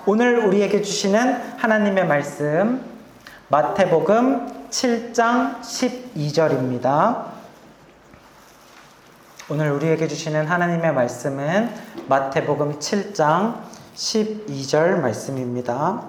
오늘 우리에게 주시는 하나님의 말씀 마태복음 7장 12절입니다. 오늘 우리에게 주시는 하나님의 말씀은 마태복음 7장 12절 말씀입니다.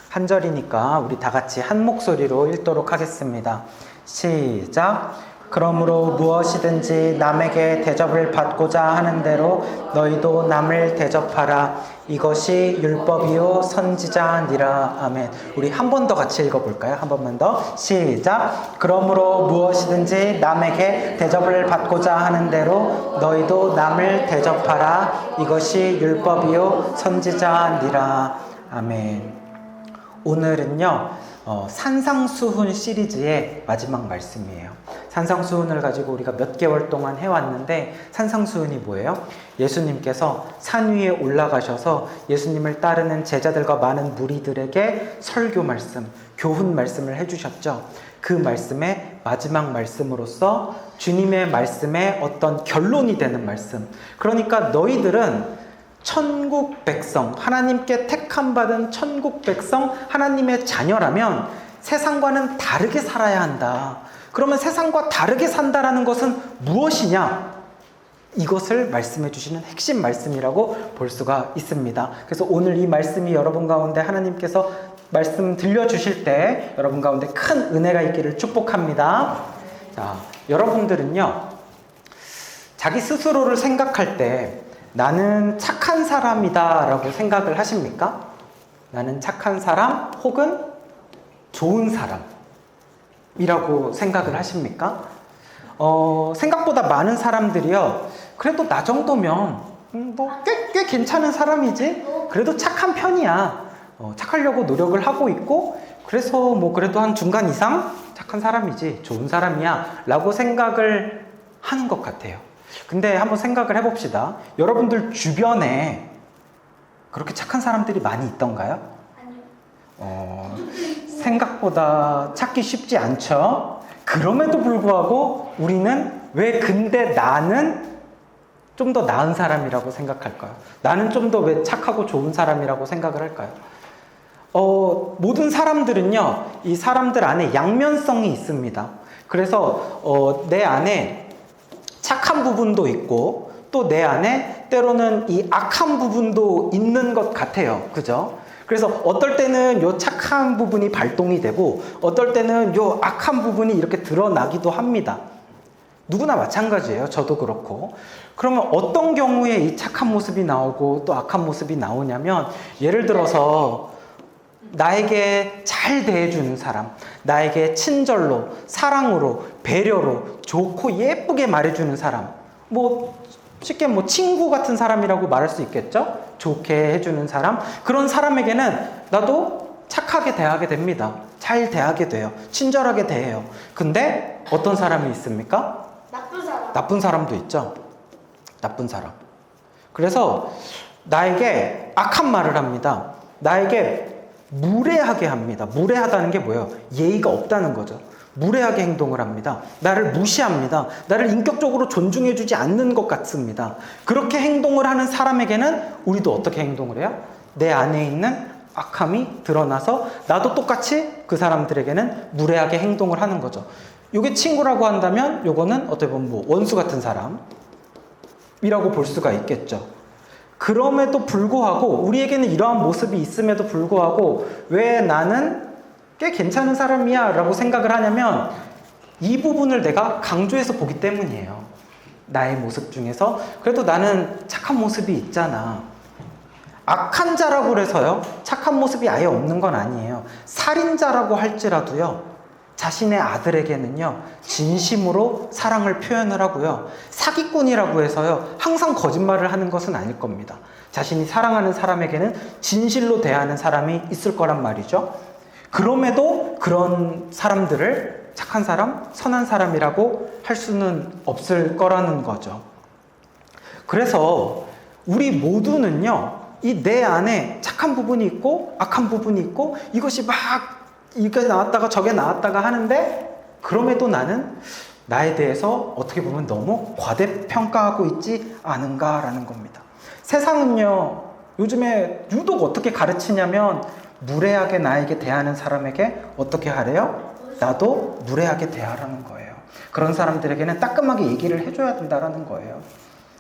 한 절이니까 우리 다 같이 한 목소리로 읽도록 하겠습니다. 시작. 그러므로 무엇이든지 남에게 대접을 받고자 하는 대로 너희도 남을 대접하라. 이것이 율법이요 선지자니라. 아멘. 우리 한 번 더 같이 읽어볼까요? 한 번만 더. 시작. 그러므로 무엇이든지 남에게 대접을 받고자 하는 대로 너희도 남을 대접하라. 이것이 율법이요 선지자니라. 아멘. 오늘은요 산상수훈 시리즈의 마지막 말씀이에요. 산상수훈을 가지고 우리가 몇 개월 동안 해왔는데, 산상수훈이 뭐예요? 예수님께서 산 위에 올라가셔서 예수님을 따르는 제자들과 많은 무리들에게 설교 말씀, 교훈 말씀을 해주셨죠. 그 말씀의 마지막 말씀으로서 주님의 말씀에 어떤 결론이 되는 말씀, 그러니까 너희들은 천국 백성, 하나님께 택함받은 천국 백성, 하나님의 자녀라면 세상과는 다르게 살아야 한다. 그러면 세상과 다르게 산다라는 것은 무엇이냐? 이것을 말씀해 주시는 핵심 말씀이라고 볼 수가 있습니다. 그래서 오늘 이 말씀이 여러분 가운데 하나님께서 말씀 들려주실 때 여러분 가운데 큰 은혜가 있기를 축복합니다. 자, 여러분들은요, 자기 스스로를 생각할 때 나는 착한 사람이다 라고 생각을 하십니까? 나는 착한 사람 혹은 좋은 사람이라고 생각을 하십니까? 생각보다 많은 사람들이요, 그래도 나 정도면 꽤 괜찮은 사람이지, 그래도 착한 편이야, 착하려고 노력을 하고 있고, 그래서 그래도 한 중간 이상 착한 사람이지, 좋은 사람이야 라고 생각을 하는 것 같아요. 근데 한번 생각을 해봅시다. 여러분들 주변에 그렇게 착한 사람들이 많이 있던가요? 아니요. 생각보다 찾기 쉽지 않죠? 그럼에도 불구하고 우리는 왜 근데 나는 좀 더 나은 사람이라고 생각할까요? 나는 좀 더 왜 착하고 좋은 사람이라고 생각을 할까요? 모든 사람들은요, 이 사람들 안에 양면성이 있습니다. 그래서 내 안에 착한 부분도 있고 또 내 안에 때로는 이 악한 부분도 있는 것 같아요. 그죠? 그래서 어떨 때는 요 착한 부분이 발동이 되고 어떨 때는 요 악한 부분이 이렇게 드러나기도 합니다. 누구나 마찬가지예요. 저도 그렇고. 그러면 어떤 경우에 이 착한 모습이 나오고 또 악한 모습이 나오냐면, 예를 들어서 나에게 잘 대해주는 사람, 나에게 친절로, 사랑으로, 배려로, 좋고 예쁘게 말해주는 사람, 쉽게 친구 같은 사람이라고 말할 수 있겠죠? 좋게 해주는 사람, 그런 사람에게는 나도 착하게 대하게 됩니다. 잘 대하게 돼요. 친절하게 대해요. 근데 어떤 사람이 있습니까? 나쁜 사람. 나쁜 사람도 있죠. 나쁜 사람. 그래서 나에게 악한 말을 합니다. 나에게 무례하게 합니다. 무례하다는 게 뭐예요? 예의가 없다는 거죠. 무례하게 행동을 합니다. 나를 무시합니다. 나를 인격적으로 존중해주지 않는 것 같습니다. 그렇게 행동을 하는 사람에게는 우리도 어떻게 행동을 해요? 내 안에 있는 악함이 드러나서 나도 똑같이 그 사람들에게는 무례하게 행동을 하는 거죠. 이게 친구라고 한다면 요거는 어떻게 보면 원수 같은 사람이라고 볼 수가 있겠죠. 그럼에도 불구하고 우리에게는 이러한 모습이 있음에도 불구하고 왜 나는 꽤 괜찮은 사람이야 라고 생각을 하냐면, 이 부분을 내가 강조해서 보기 때문이에요. 나의 모습 중에서 그래도 나는 착한 모습이 있잖아. 악한 자라고 해서요 착한 모습이 아예 없는 건 아니에요. 살인자라고 할지라도요 자신의 아들에게는요 진심으로 사랑을 표현을 하고요, 사기꾼이라고 해서요 항상 거짓말을 하는 것은 아닐 겁니다. 자신이 사랑하는 사람에게는 진실로 대하는 사람이 있을 거란 말이죠. 그럼에도 그런 사람들을 착한 사람, 선한 사람이라고 할 수는 없을 거라는 거죠. 그래서 우리 모두는요 이 내 안에 착한 부분이 있고 악한 부분이 있고, 이것이 막 여기까지 나왔다가 저게 나왔다가 하는데, 그럼에도 나는 나에 대해서 어떻게 보면 너무 과대평가하고 있지 않은가라는 겁니다. 세상은요, 요즘에 유독 어떻게 가르치냐면 무례하게 나에게 대하는 사람에게 어떻게 하래요? 나도 무례하게 대하라는 거예요. 그런 사람들에게는 따끔하게 얘기를 해줘야 된다는 거예요.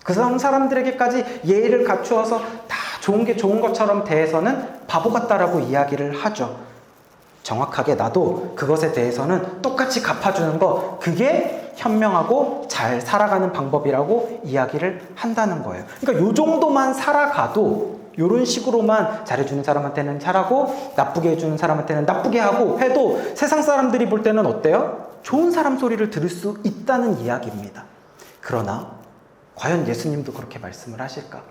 그 사람들에게까지 예의를 갖추어서 다 좋은 게 좋은 것처럼 대해서는 바보 같다라고 이야기를 하죠. 정확하게 나도 그것에 대해서는 똑같이 갚아주는 거, 그게 현명하고 잘 살아가는 방법이라고 이야기를 한다는 거예요. 그러니까 요 정도만 살아가도, 요런 식으로만 잘해주는 사람한테는 잘하고 나쁘게 해주는 사람한테는 나쁘게 하고 해도 세상 사람들이 볼 때는 어때요? 좋은 사람 소리를 들을 수 있다는 이야기입니다. 그러나 과연 예수님도 그렇게 말씀을 하실까?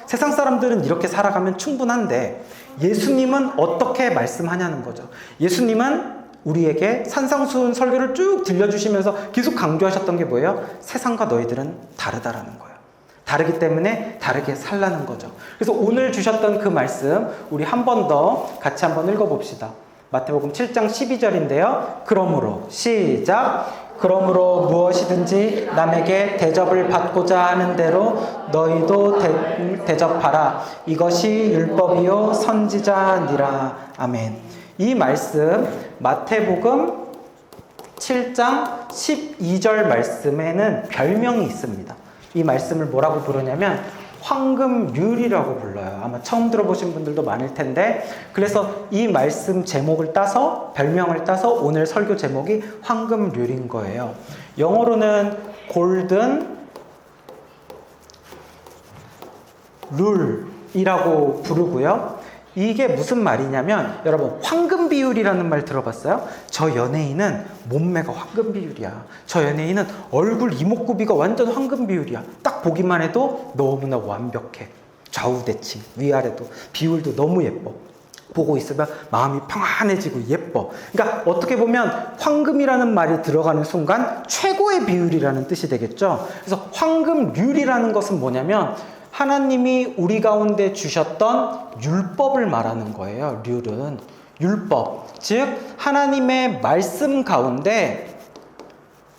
세상 사람들은 이렇게 살아가면 충분한데 예수님은 어떻게 말씀하냐는 거죠. 예수님은 우리에게 산상수훈 설교를 쭉 들려주시면서 계속 강조하셨던 게 뭐예요? 세상과 너희들은 다르다라는 거예요. 다르기 때문에 다르게 살라는 거죠. 그래서 오늘 주셨던 그 말씀 우리 한 번 더 같이 한번 읽어봅시다. 마태복음 7장 12절인데요. 그러므로 시작. 그러므로 무엇이든지 남에게 대접을 받고자 하는 대로 너희도 대접하라. 이것이 율법이요 선지자니라. 아멘. 이 말씀 마태복음 7장 12절 말씀에는 별명이 있습니다. 이 말씀을 뭐라고 부르냐면 황금률이라고 불러요. 아마 처음 들어보신 분들도 많을 텐데, 그래서 이 말씀 제목을 따서, 별명을 따서 오늘 설교 제목이 황금률인 거예요. 영어로는 골든 룰이라고 부르고요. 이게 무슨 말이냐면, 여러분 황금 비율이라는 말 들어봤어요? 저 연예인은 몸매가 황금 비율이야. 저 연예인은 얼굴 이목구비가 완전 황금 비율이야. 딱 보기만 해도 너무나 완벽해. 좌우대칭, 위아래도 비율도 너무 예뻐. 보고 있으면 마음이 평안해지고 예뻐. 그러니까 어떻게 보면 황금이라는 말이 들어가는 순간 최고의 비율이라는 뜻이 되겠죠. 그래서 황금률이라는 것은 뭐냐면 하나님이 우리 가운데 주셨던 율법을 말하는 거예요. 률은 율법, 즉 하나님의 말씀 가운데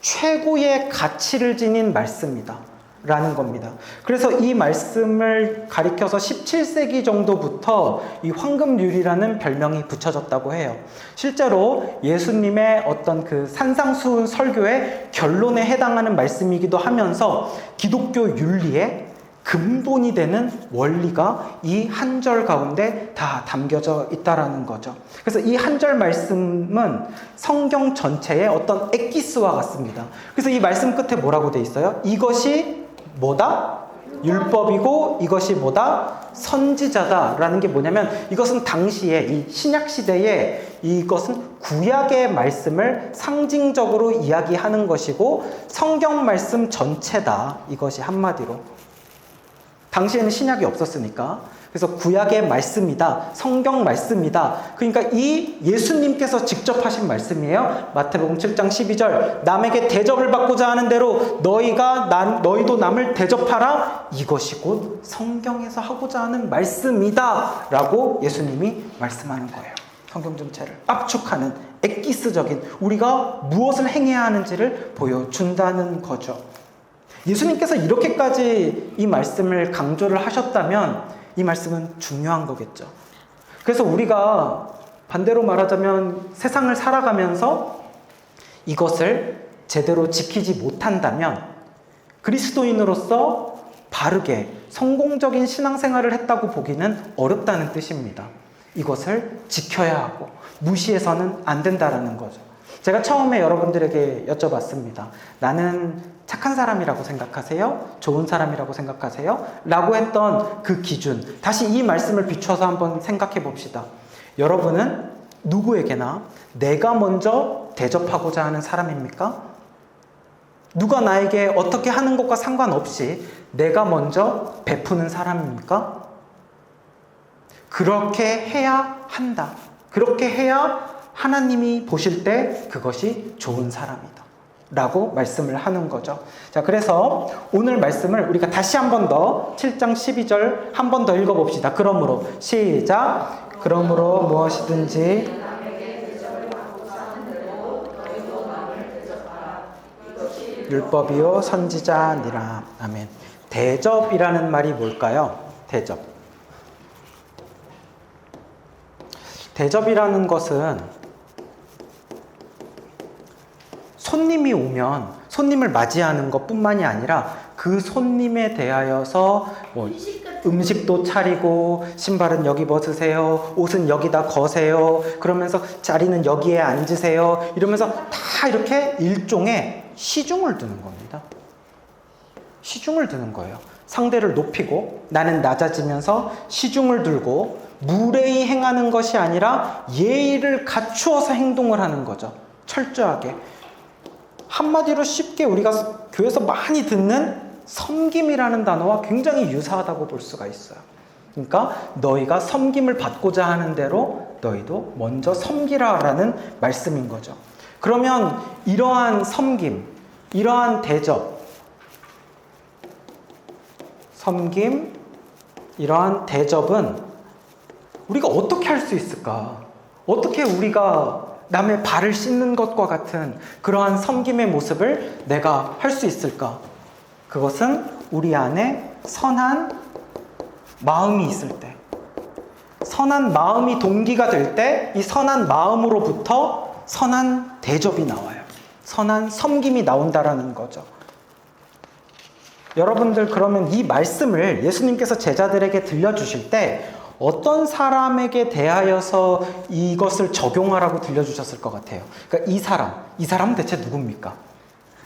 최고의 가치를 지닌 말씀이다 라는 겁니다. 그래서 이 말씀을 가리켜서 17세기 정도부터 이 황금률이라는 별명이 붙여졌다고 해요. 실제로 예수님의 어떤 그 산상수훈 설교의 결론에 해당하는 말씀이기도 하면서 기독교 윤리의 근본이 되는 원리가 이 한 절 가운데 다 담겨져 있다라는 거죠. 그래서 이 한 절 말씀은 성경 전체의 어떤 엑기스와 같습니다. 그래서 이 말씀 끝에 뭐라고 돼 있어요? 이것이 뭐다? 율법이고 이것이 뭐다? 선지자다라는 게 뭐냐면, 이것은 당시에 이 신약 시대에 이것은 구약의 말씀을 상징적으로 이야기하는 것이고 성경 말씀 전체다. 이것이 한마디로. 당시에는 신약이 없었으니까. 그래서 구약의 말씀이다. 성경 말씀이다. 그러니까 이 예수님께서 직접 하신 말씀이에요. 마태복음 7장 12절. 남에게 대접을 받고자 하는 대로 너희도 남을 대접하라. 이것이 곧 성경에서 하고자 하는 말씀이다. 라고 예수님이 말씀하는 거예요. 성경 전체를 압축하는 엑기스적인 우리가 무엇을 행해야 하는지를 보여준다는 거죠. 예수님께서 이렇게까지 이 말씀을 강조를 하셨다면 이 말씀은 중요한 거겠죠. 그래서 우리가 반대로 말하자면 세상을 살아가면서 이것을 제대로 지키지 못한다면 그리스도인으로서 바르게 성공적인 신앙생활을 했다고 보기는 어렵다는 뜻입니다. 이것을 지켜야 하고 무시해서는 안 된다라는 거죠. 제가 처음에 여러분들에게 여쭤봤습니다. 나는 착한 사람이라고 생각하세요? 좋은 사람이라고 생각하세요? 라고 했던 그 기준, 다시 이 말씀을 비춰서 한번 생각해 봅시다. 여러분은 누구에게나 내가 먼저 대접하고자 하는 사람입니까? 누가 나에게 어떻게 하는 것과 상관없이 내가 먼저 베푸는 사람입니까? 그렇게 해야 한다. 그렇게 해야 하나님이 보실 때 그것이 좋은 사람이다 라고 말씀을 하는 거죠. 자, 그래서 오늘 말씀을 우리가 다시 한 번 더 7장 12절 한 번 더 읽어봅시다. 그러므로 시작. 그러므로 무엇이든지 율법이요 선지자니라. 아멘. 대접이라는 말이 뭘까요? 대접. 대접이라는 것은 손님이 오면 손님을 맞이하는 것뿐만이 아니라 그 손님에 대하여서 뭐 음식도 차리고 신발은 여기 벗으세요, 옷은 여기다 거세요, 그러면서 자리는 여기에 앉으세요, 이러면서 다 이렇게 일종의 시중을 두는 겁니다. 시중을 두는 거예요. 상대를 높이고 나는 낮아지면서 시중을 들고 무례히 행하는 것이 아니라 예의를 갖추어서 행동을 하는 거죠. 철저하게. 한마디로 쉽게 우리가 교회에서 많이 듣는 섬김이라는 단어와 굉장히 유사하다고 볼 수가 있어요. 그러니까 너희가 섬김을 받고자 하는 대로 너희도 먼저 섬기라라는 말씀인 거죠. 그러면 이러한 섬김, 이러한 대접, 섬김, 이러한 대접은 우리가 어떻게 할 수 있을까? 어떻게 우리가 남의 발을 씻는 것과 같은 그러한 섬김의 모습을 내가 할 수 있을까? 그것은 우리 안에 선한 마음이 있을 때, 선한 마음이 동기가 될 때 이 선한 마음으로부터 선한 대접이 나와요. 선한 섬김이 나온다라는 거죠. 여러분들 그러면 이 말씀을 예수님께서 제자들에게 들려주실 때 어떤 사람에게 대하여서 이것을 적용하라고 들려주셨을 것 같아요? 그러니까 이 사람은 대체 누굽니까?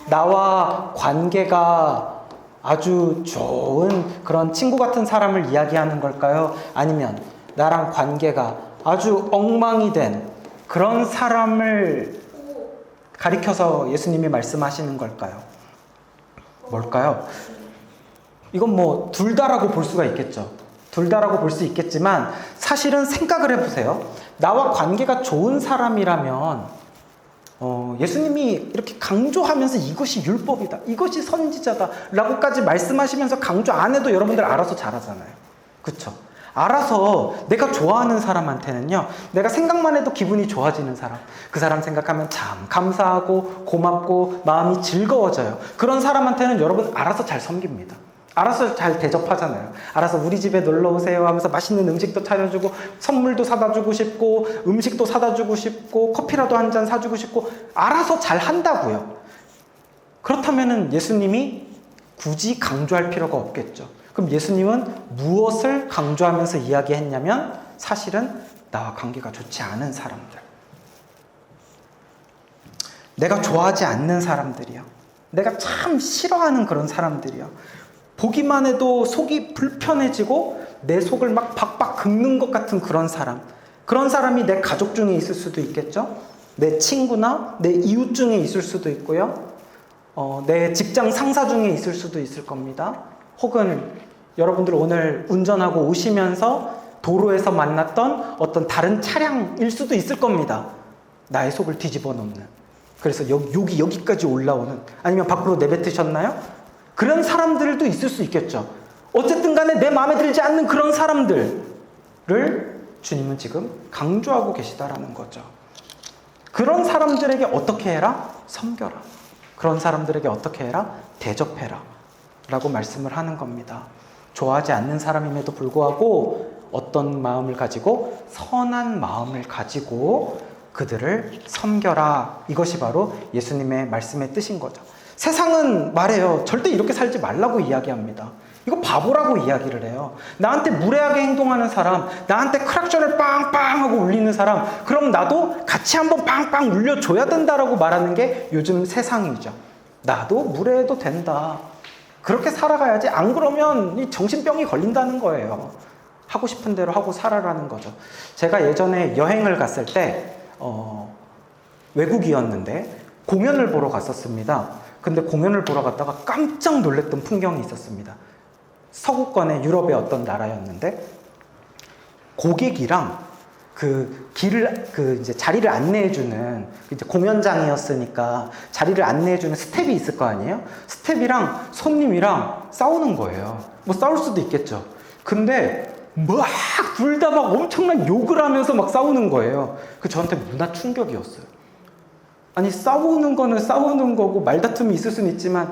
나와 관계가 아주 좋은 그런 친구 같은 사람을 이야기하는 걸까요? 아니면 나랑 관계가 아주 엉망이 된 그런 사람을 가리켜서 예수님이 말씀하시는 걸까요? 뭘까요? 이건 뭐 둘 다라고 볼 수가 있겠죠. 둘 다라고 볼 수 있겠지만 사실은 생각을 해보세요. 나와 관계가 좋은 사람이라면 예수님이 이렇게 강조하면서 이것이 율법이다, 이것이 선지자다 라고까지 말씀하시면서 강조 안 해도 여러분들 알아서 잘하잖아요. 그쵸? 알아서 내가 좋아하는 사람한테는요, 내가 생각만 해도 기분이 좋아지는 사람, 그 사람 생각하면 참 감사하고 고맙고 마음이 즐거워져요. 그런 사람한테는 여러분 알아서 잘 섬깁니다. 알아서 잘 대접하잖아요. 알아서 우리 집에 놀러 오세요 하면서 맛있는 음식도 차려주고 선물도 사다 주고 싶고 음식도 사다 주고 싶고 커피라도 한 잔 사주고 싶고 알아서 잘 한다고요. 그렇다면은 예수님이 굳이 강조할 필요가 없겠죠. 그럼 예수님은 무엇을 강조하면서 이야기했냐면 사실은 나와 관계가 좋지 않은 사람들, 내가 좋아하지 않는 사람들이요, 내가 참 싫어하는 그런 사람들이요, 보기만 해도 속이 불편해지고 내 속을 막 박박 긁는 것 같은 그런 사람, 그런 사람이 내 가족 중에 있을 수도 있겠죠. 내 친구나 내 이웃 중에 있을 수도 있고요, 내 직장 상사 중에 있을 수도 있을 겁니다. 혹은 여러분들 오늘 운전하고 오시면서 도로에서 만났던 어떤 다른 차량일 수도 있을 겁니다. 나의 속을 뒤집어 놓는, 그래서 여기까지 올라오는, 아니면 밖으로 내뱉으셨나요? 그런 사람들도 있을 수 있겠죠. 어쨌든 간에 내 마음에 들지 않는 그런 사람들을 주님은 지금 강조하고 계시다라는 거죠. 그런 사람들에게 어떻게 해라? 섬겨라. 그런 사람들에게 어떻게 해라? 대접해라 라고 말씀을 하는 겁니다. 좋아하지 않는 사람임에도 불구하고 어떤 마음을 가지고? 선한 마음을 가지고 그들을 섬겨라. 이것이 바로 예수님의 말씀의 뜻인 거죠. 세상은 말해요. 절대 이렇게 살지 말라고 이야기합니다. 이거 바보라고 이야기를 해요. 나한테 무례하게 행동하는 사람, 나한테 크락션을 빵빵 하고 울리는 사람, 그럼 나도 같이 한번 빵빵 울려줘야 된다라고 말하는 게 요즘 세상이죠. 나도 무례해도 된다, 그렇게 살아가야지, 안 그러면 이 정신병이 걸린다는 거예요. 하고 싶은 대로 하고 살아라는 거죠. 제가 예전에 여행을 갔을 때 외국이었는데 공연을 보러 갔었습니다. 근데 공연을 보러 갔다가 깜짝 놀랐던 풍경이 있었습니다. 서구권의 유럽의 어떤 나라였는데 고객이랑 이제 자리를 안내해주는, 이제 공연장이었으니까 자리를 안내해주는 스텝이 있을 거 아니에요? 스텝이랑 손님이랑 싸우는 거예요. 뭐 싸울 수도 있겠죠. 근데 막 둘 다 막 엄청난 욕을 하면서 막 싸우는 거예요. 그 저한테 문화 충격이었어요. 아니, 싸우는 거는 싸우는 거고 말다툼이 있을 수는 있지만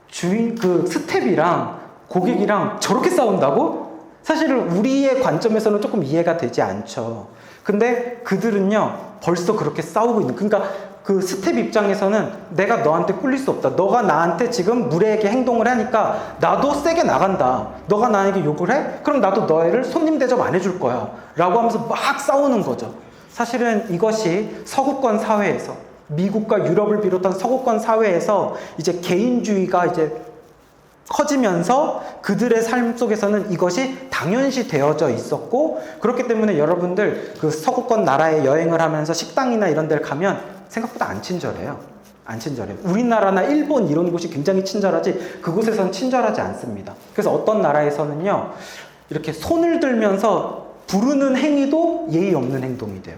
주인 그 스텝이랑 고객이랑 저렇게 싸운다고? 사실은 우리의 관점에서는 조금 이해가 되지 않죠. 근데 그들은요 벌써 그렇게 싸우고 있는, 그러니까 그 스텝 입장에서는 내가 너한테 꿀릴 수 없다, 너가 나한테 지금 무례하게 행동을 하니까 나도 세게 나간다, 너가 나에게 욕을 해? 그럼 나도 너희를 손님 대접 안 해줄 거야 라고 하면서 막 싸우는 거죠. 사실은 이것이 서구권 사회에서, 미국과 유럽을 비롯한 서구권 사회에서 이제 개인주의가 이제 커지면서 그들의 삶 속에서는 이것이 당연시 되어져 있었고, 그렇기 때문에 여러분들 그 서구권 나라에 여행을 하면서 식당이나 이런 데를 가면 생각보다 안 친절해요. 안 친절해요. 우리나라나 일본 이런 곳이 굉장히 친절하지 그곳에서는 친절하지 않습니다. 그래서 어떤 나라에서는요 이렇게 손을 들면서 부르는 행위도 예의 없는 행동이 돼요.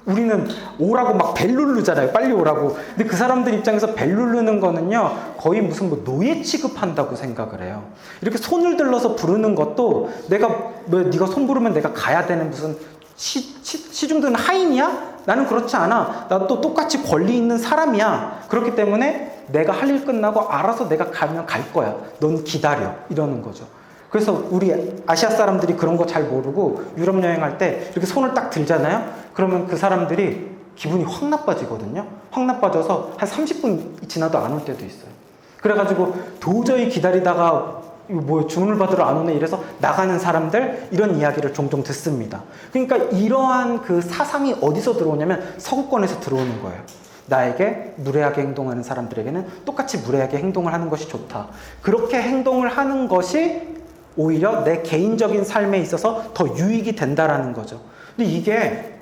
우리는 오라고 막 벨 누르잖아요. 빨리 오라고. 근데 그 사람들 입장에서 벨 누르는 거는요 거의 무슨 뭐 노예 취급한다고 생각을 해요. 이렇게 손을 들러서 부르는 것도 내가 왜 네가 손 부르면 내가 가야 되는 무슨 시중드는 하인이야? 나는 그렇지 않아. 나도 똑같이 권리 있는 사람이야. 그렇기 때문에 내가 할 일 끝나고 알아서 내가 가면 갈 거야. 넌 기다려. 이러는 거죠. 그래서 우리 아시아 사람들이 그런 거 잘 모르고 유럽 여행할 때 이렇게 손을 딱 들잖아요. 그러면 그 사람들이 기분이 확 나빠지거든요. 확 나빠져서 한 30분 지나도 안 올 때도 있어요. 그래가지고 도저히 기다리다가 이거 뭐 주문을 받으러 안 오네 이래서 나가는 사람들, 이런 이야기를 종종 듣습니다. 그러니까 이러한 그 사상이 어디서 들어오냐면 서구권에서 들어오는 거예요. 나에게 무례하게 행동하는 사람들에게는 똑같이 무례하게 행동을 하는 것이 좋다. 그렇게 행동을 하는 것이 오히려 내 개인적인 삶에 있어서 더 유익이 된다라는 거죠. 근데 이게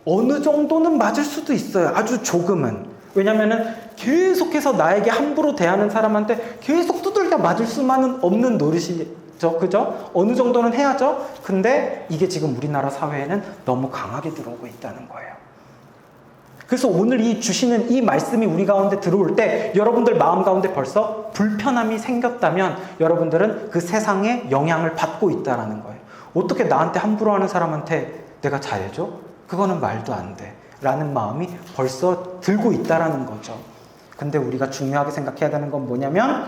어느 정도는 맞을 수도 있어요. 아주 조금은. 왜냐면은 계속해서 나에게 함부로 대하는 사람한테 계속 두들겨 맞을 수만은 없는 노릇이죠. 그죠? 어느 정도는 해야죠. 근데 이게 지금 우리나라 사회에는 너무 강하게 들어오고 있다는 거예요. 그래서 오늘 이 주시는 이 말씀이 우리 가운데 들어올 때 여러분들 마음 가운데 벌써 불편함이 생겼다면 여러분들은 그 세상에 영향을 받고 있다는 거예요. 어떻게 나한테 함부로 하는 사람한테 내가 잘해줘? 그거는 말도 안 돼 라는 마음이 벌써 들고 있다는 거죠. 근데 우리가 중요하게 생각해야 되는 건 뭐냐면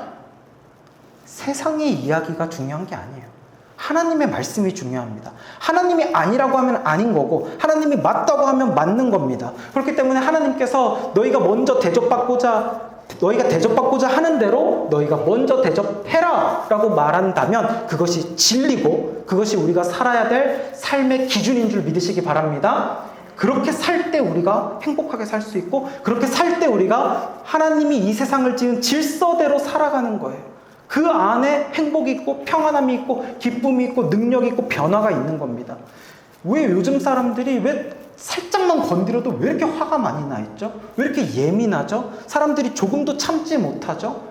세상의 이야기가 중요한 게 아니에요. 하나님의 말씀이 중요합니다. 하나님이 아니라고 하면 아닌 거고 하나님이 맞다고 하면 맞는 겁니다. 그렇기 때문에 하나님께서 너희가 대접받고자 하는 대로 너희가 먼저 대접해라 라고 말한다면 그것이 진리고 그것이 우리가 살아야 될 삶의 기준인 줄 믿으시기 바랍니다. 그렇게 살 때 우리가 행복하게 살 수 있고 그렇게 살 때 우리가 하나님이 이 세상을 지은 질서대로 살아가는 거예요. 그 안에 행복이 있고 평안함이 있고 기쁨이 있고 능력이 있고 변화가 있는 겁니다. 왜 요즘 사람들이 왜 살짝만 건드려도 왜 이렇게 화가 많이 나 있죠? 왜 이렇게 예민하죠? 사람들이 조금도 참지 못하죠?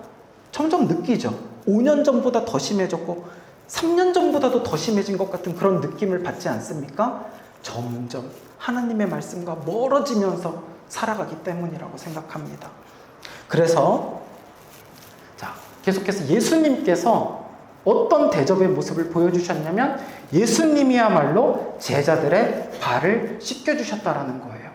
점점 느끼죠. 5년 전보다 더 심해졌고 3년 전보다도 더 심해진 것 같은 그런 느낌을 받지 않습니까? 점점 하나님의 말씀과 멀어지면서 살아가기 때문이라고 생각합니다. 그래서 계속해서 예수님께서 어떤 대접의 모습을 보여주셨냐면 예수님이야말로 제자들의 발을 씻겨주셨다라는 거예요.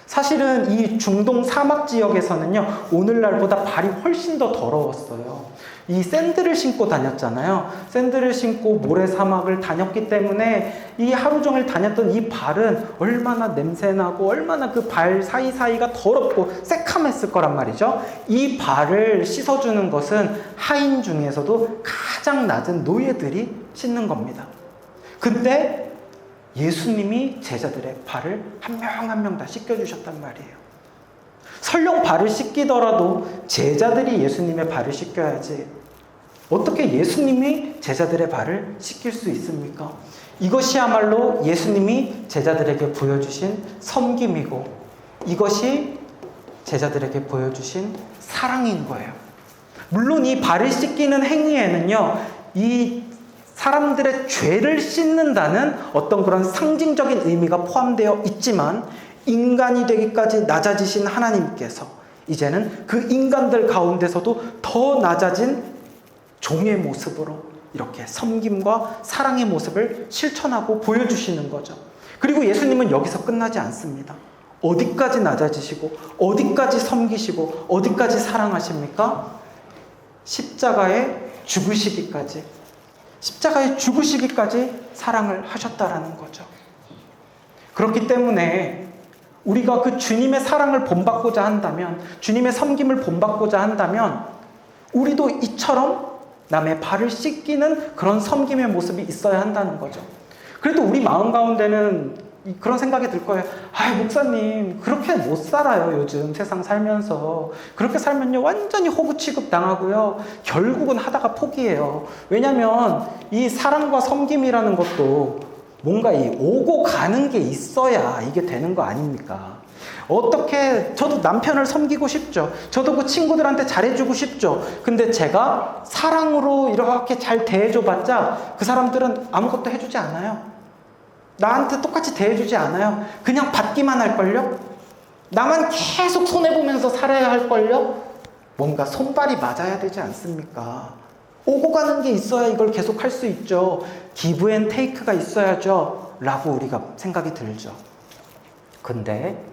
사실은 이 중동 사막 지역에서는요 오늘날보다 발이 훨씬 더 더러웠어요. 이 샌들을 신고 다녔잖아요. 샌들을 신고 모래사막을 다녔기 때문에 이 하루 종일 다녔던 이 발은 얼마나 냄새나고 얼마나 그 발 사이사이가 더럽고 새카맸을 거란 말이죠. 이 발을 씻어주는 것은 하인 중에서도 가장 낮은 노예들이 씻는 겁니다. 근데 예수님이 제자들의 발을 한 명 한 명 다 씻겨주셨단 말이에요. 설령 발을 씻기더라도 제자들이 예수님의 발을 씻겨야지 어떻게 예수님이 제자들의 발을 씻길 수 있습니까? 이것이야말로 예수님이 제자들에게 보여주신 섬김이고 이것이 제자들에게 보여주신 사랑인 거예요. 물론 이 발을 씻기는 행위에는요 이 사람들의 죄를 씻는다는 어떤 그런 상징적인 의미가 포함되어 있지만 인간이 되기까지 낮아지신 하나님께서 이제는 그 인간들 가운데서도 더 낮아진 종의 모습으로 이렇게 섬김과 사랑의 모습을 실천하고 보여주시는 거죠. 그리고 예수님은 여기서 끝나지 않습니다. 어디까지 낮아지시고 어디까지 섬기시고 어디까지 사랑하십니까? 십자가에 죽으시기까지, 십자가에 죽으시기까지 사랑을 하셨다라는 거죠. 그렇기 때문에 우리가 그 주님의 사랑을 본받고자 한다면, 주님의 섬김을 본받고자 한다면 우리도 이처럼 남의 발을 씻기는 그런 섬김의 모습이 있어야 한다는 거죠. 그래도 우리 마음 가운데는 그런 생각이 들 거예요. 아, 목사님 그렇게 못 살아요. 요즘 세상 살면서 그렇게 살면요 완전히 호구 취급 당하고요, 결국은 하다가 포기해요. 왜냐하면 이 사랑과 섬김이라는 것도 뭔가 이 오고 가는 게 있어야 이게 되는 거 아닙니까? 어떻게, 저도 남편을 섬기고 싶죠. 저도 그 친구들한테 잘해주고 싶죠. 근데 제가 사랑으로 이렇게 잘 대해줘 봤자 그 사람들은 아무것도 해주지 않아요. 나한테 똑같이 대해주지 않아요. 그냥 받기만 할걸요? 나만 계속 손해보면서 살아야 할걸요? 뭔가 손발이 맞아야 되지 않습니까? 오고 가는 게 있어야 이걸 계속 할 수 있죠. 기브 앤 테이크가 있어야죠. 라고 우리가 생각이 들죠. 근데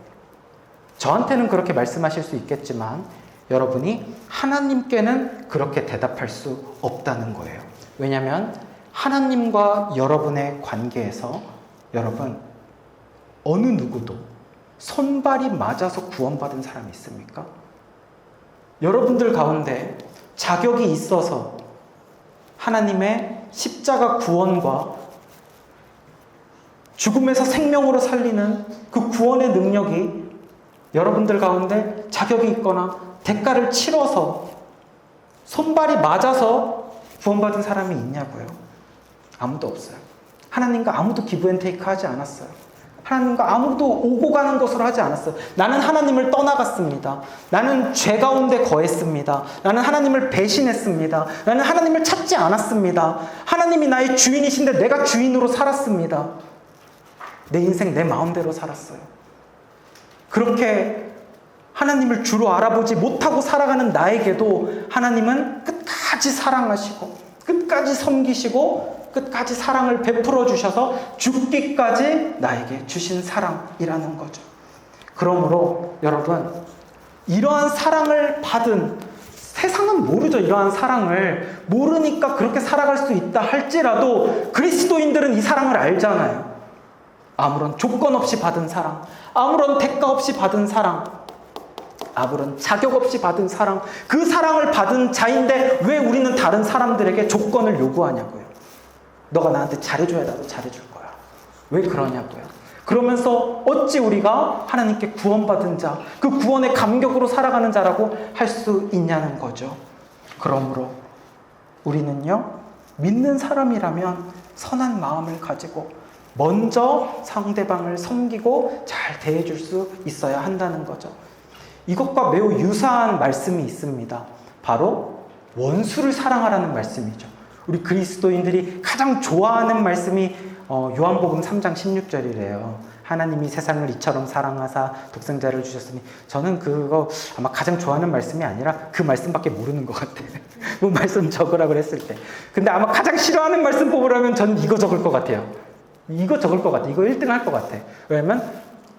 저한테는 그렇게 말씀하실 수 있겠지만 여러분이 하나님께는 그렇게 대답할 수 없다는 거예요. 왜냐하면 하나님과 여러분의 관계에서 여러분, 어느 누구도 손발이 맞아서 구원받은 사람이 있습니까? 여러분들 가운데 자격이 있어서 하나님의 십자가 구원과 죽음에서 생명으로 살리는 그 구원의 능력이 여러분들 가운데 자격이 있거나 대가를 치러서 손발이 맞아서 구원받은 사람이 있냐고요? 아무도 없어요. 하나님과 아무도 기브 앤 테이크 하지 않았어요. 하나님과 아무도 오고 가는 것으로 하지 않았어요. 나는 하나님을 떠나갔습니다. 나는 죄 가운데 거했습니다. 나는 하나님을 배신했습니다. 나는 하나님을 찾지 않았습니다. 하나님이 나의 주인이신데 내가 주인으로 살았습니다. 내 인생 내 마음대로 살았어요. 그렇게 하나님을 주로 알아보지 못하고 살아가는 나에게도 하나님은 끝까지 사랑하시고 끝까지 섬기시고 끝까지 사랑을 베풀어 주셔서 죽기까지 나에게 주신 사랑이라는 거죠. 그러므로 여러분, 이러한 사랑을 받은, 세상은 모르죠. 이러한 사랑을 모르니까 그렇게 살아갈 수 있다 할지라도 그리스도인들은 이 사랑을 알잖아요. 아무런 조건 없이 받은 사랑, 아무런 대가 없이 받은 사랑, 아무런 자격 없이 받은 사랑, 그 사랑을 받은 자인데 왜 우리는 다른 사람들에게 조건을 요구하냐고요. 너가 나한테 잘해줘야 나도 잘해줄 거야. 왜 그러냐고요. 그러면서 어찌 우리가 하나님께 구원받은 자, 그 구원의 감격으로 살아가는 자라고 할 수 있냐는 거죠. 그러므로 우리는요, 믿는 사람이라면 선한 마음을 가지고 먼저 상대방을 섬기고 잘 대해줄 수 있어야 한다는 거죠. 이것과 매우 유사한 말씀이 있습니다. 바로 원수를 사랑하라는 말씀이죠. 우리 그리스도인들이 가장 좋아하는 말씀이 요한복음 3장 16절이래요. 하나님이 세상을 이처럼 사랑하사 독생자를 주셨으니, 저는 그거 아마 가장 좋아하는 말씀이 아니라 그 말씀밖에 모르는 것 같아요. 뭐 말씀 적으라 그랬을 때. 근데 아마 가장 싫어하는 말씀 뽑으라면 저는 이거 적을 것 같아요. 이거 적을 것 같아. 이거 1등 할 것 같아. 왜냐면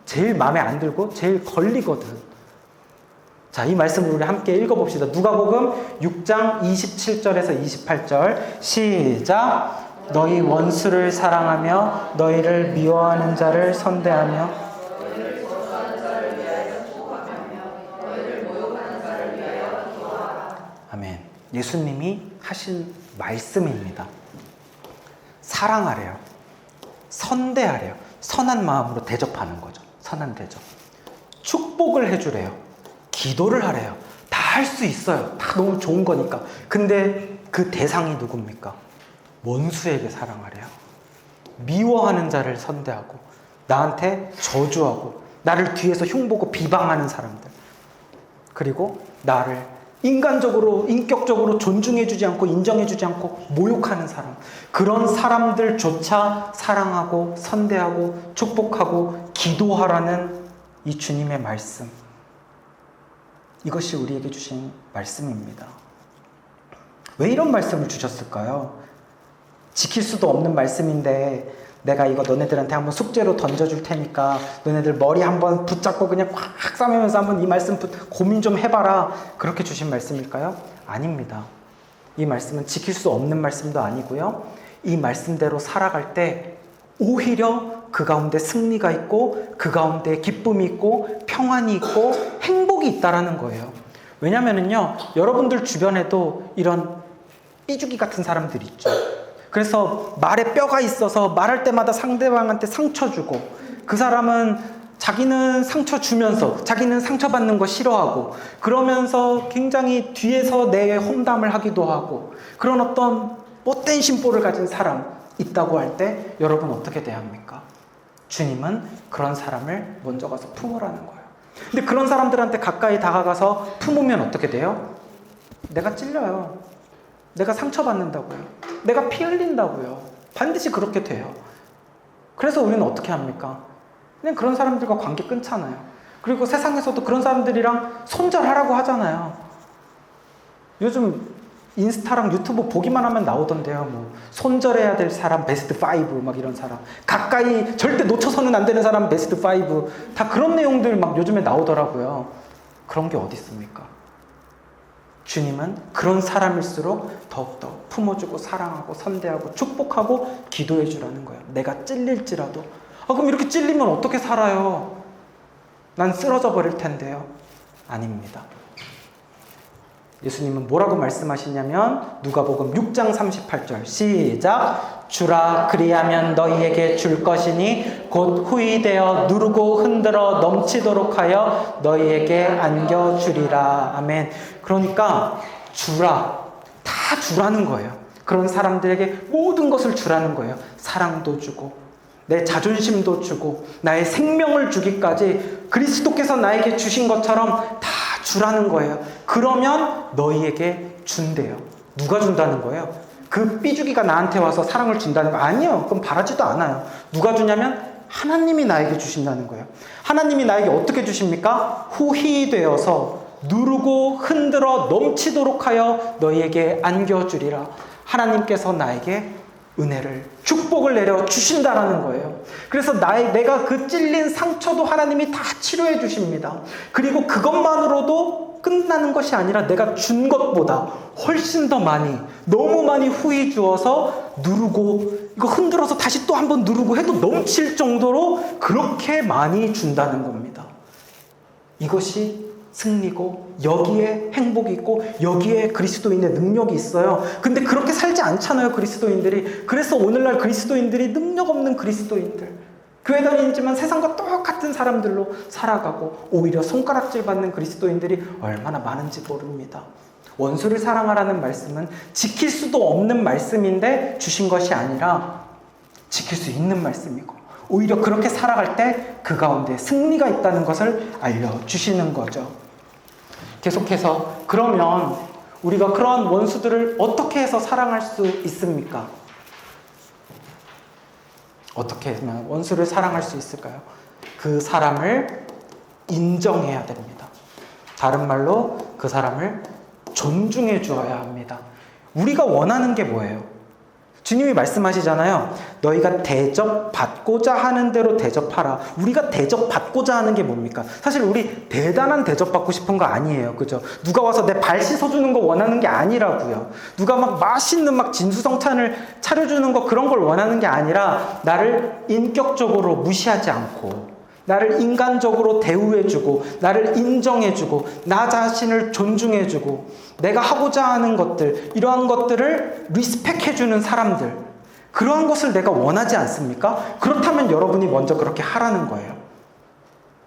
제일 마음에 안 들고 제일 걸리거든. 자, 이 말씀을 우리 함께 읽어봅시다. 누가복음 6장 27절에서 28절 시작. 너희 원수를 사랑하며 너희를 미워하는 자를 선대하며 아멘. 예수님이 하신 말씀입니다. 사랑하래요. 선대하래요. 선한 마음으로 대접하는 거죠. 선한 대접. 축복을 해주래요. 기도를 하래요. 다 할 수 있어요. 다 너무 좋은 거니까. 근데 그 대상이 누굽니까? 원수에게 사랑하래요. 미워하는 자를 선대하고 나한테 저주하고 나를 뒤에서 흉보고 비방하는 사람들, 그리고 나를 인간적으로 인격적으로 존중해주지 않고 인정해주지 않고 모욕하는 사람, 그런 사람들조차 사랑하고 선대하고 축복하고 기도하라는 이 주님의 말씀, 이것이 우리에게 주신 말씀입니다. 왜 이런 말씀을 주셨을까요? 지킬 수도 없는 말씀인데 내가 이거 너네들한테 한번 숙제로 던져줄 테니까 너네들 머리 한번 붙잡고 그냥 꽉 싸매면서 한번 이 말씀 고민 좀 해봐라. 그렇게 주신 말씀일까요? 아닙니다. 이 말씀은 지킬 수 없는 말씀도 아니고요. 이 말씀대로 살아갈 때 오히려 그 가운데 승리가 있고 그 가운데 기쁨이 있고 평안이 있고 행복이 있다라는 거예요. 왜냐면은요, 여러분들 주변에도 이런 삐죽이 같은 사람들이 있죠. 그래서 말에 뼈가 있어서 말할 때마다 상대방한테 상처 주고, 그 사람은 자기는 상처 주면서 자기는 상처받는 거 싫어하고, 그러면서 굉장히 뒤에서 내 험담을 하기도 하고, 그런 어떤 못된 심보를 가진 사람 있다고 할 때 여러분 어떻게 대합니까? 주님은 그런 사람을 먼저 가서 품으라는 거예요. 근데 그런 사람들한테 가까이 다가가서 품으면 어떻게 돼요? 내가 찔려요. 내가 상처받는다고요. 내가 피 흘린다고요. 반드시 그렇게 돼요. 그래서 우리는 어떻게 합니까? 그냥 그런 사람들과 관계 끊잖아요. 그리고 세상에서도 그런 사람들이랑 손절하라고 하잖아요. 요즘 인스타랑 유튜브 보기만 하면 나오던데요. 뭐 손절해야 될 사람 베스트 5 막 이런 사람, 가까이 절대 놓쳐서는 안 되는 사람 베스트 5, 다 그런 내용들 막 요즘에 나오더라고요. 그런 게 어디 있습니까? 주님은 그런 사람일수록 더욱더 품어주고 사랑하고 선대하고 축복하고 기도해 주라는 거예요. 내가 찔릴지라도. 그럼 이렇게 찔리면 어떻게 살아요? 난 쓰러져 버릴 텐데요. 아닙니다. 예수님은 뭐라고 말씀하시냐면 누가복음 6장 38절 시작. 주라 그리하면 너희에게 줄 것이니 곧 후히되어 누르고 흔들어 넘치도록 하여 너희에게 안겨주리라. 아멘. 그러니까 주라, 다 주라는 거예요. 그런 사람들에게 모든 것을 주라는 거예요. 사랑도 주고 내 자존심도 주고 나의 생명을 주기까지 그리스도께서 나에게 주신 것처럼 다 주라는 거예요. 그러면 너희에게 준대요. 누가 준다는 거예요? 그 삐죽이가 나한테 와서 사랑을 준다는 거 아니에요. 그럼 바라지도 않아요. 누가 주냐면 하나님이 나에게 주신다는 거예요. 하나님이 나에게 어떻게 주십니까? 후히 되어서 누르고 흔들어 넘치도록 하여 너희에게 안겨주리라. 하나님께서 나에게 은혜를, 축복을 내려 주신다라는 거예요. 그래서 내가 그 찔린 상처도 하나님이 다 치료해 주십니다. 그리고 그것만으로도 끝나는 것이 아니라 내가 준 것보다 훨씬 더 많이, 너무 많이 후히 주어서 누르고, 이거 흔들어서 다시 또 한번 누르고 해도 넘칠 정도로 그렇게 많이 준다는 겁니다. 이것이 승리고 여기에 행복이 있고 여기에 그리스도인의 능력이 있어요. 근데 그렇게 살지 않잖아요, 그리스도인들이. 그래서 오늘날 그리스도인들이 능력 없는 그리스도인들, 교회 다니지만 세상과 똑같은 사람들로 살아가고 오히려 손가락질 받는 그리스도인들이 얼마나 많은지 모릅니다. 원수를 사랑하라는 말씀은 지킬 수도 없는 말씀인데 주신 것이 아니라 지킬 수 있는 말씀이고, 오히려 그렇게 살아갈 때 그 가운데 승리가 있다는 것을 알려주시는 거죠. 계속해서 그러면 우리가 그런 원수들을 어떻게 해서 사랑할 수 있습니까? 어떻게 하면 원수를 사랑할 수 있을까요? 그 사람을 인정해야 됩니다. 다른 말로 그 사람을 존중해 주어야 합니다. 우리가 원하는 게 뭐예요? 주님이 말씀하시잖아요. 너희가 대접받고자 하는 대로 대접하라. 우리가 대접받고자 하는 게 뭡니까? 사실 우리 대단한 대접받고 싶은 거 아니에요. 그죠? 누가 와서 내 발 씻어주는 거 원하는 게 아니라고요. 누가 막 맛있는 막 진수성찬을 차려주는 거, 그런 걸 원하는 게 아니라 나를 인격적으로 무시하지 않고 나를 인간적으로 대우해주고 나를 인정해주고 나 자신을 존중해주고 내가 하고자 하는 것들, 이러한 것들을 리스펙해주는 사람들, 그러한 것을 내가 원하지 않습니까? 그렇다면 여러분이 먼저 그렇게 하라는 거예요.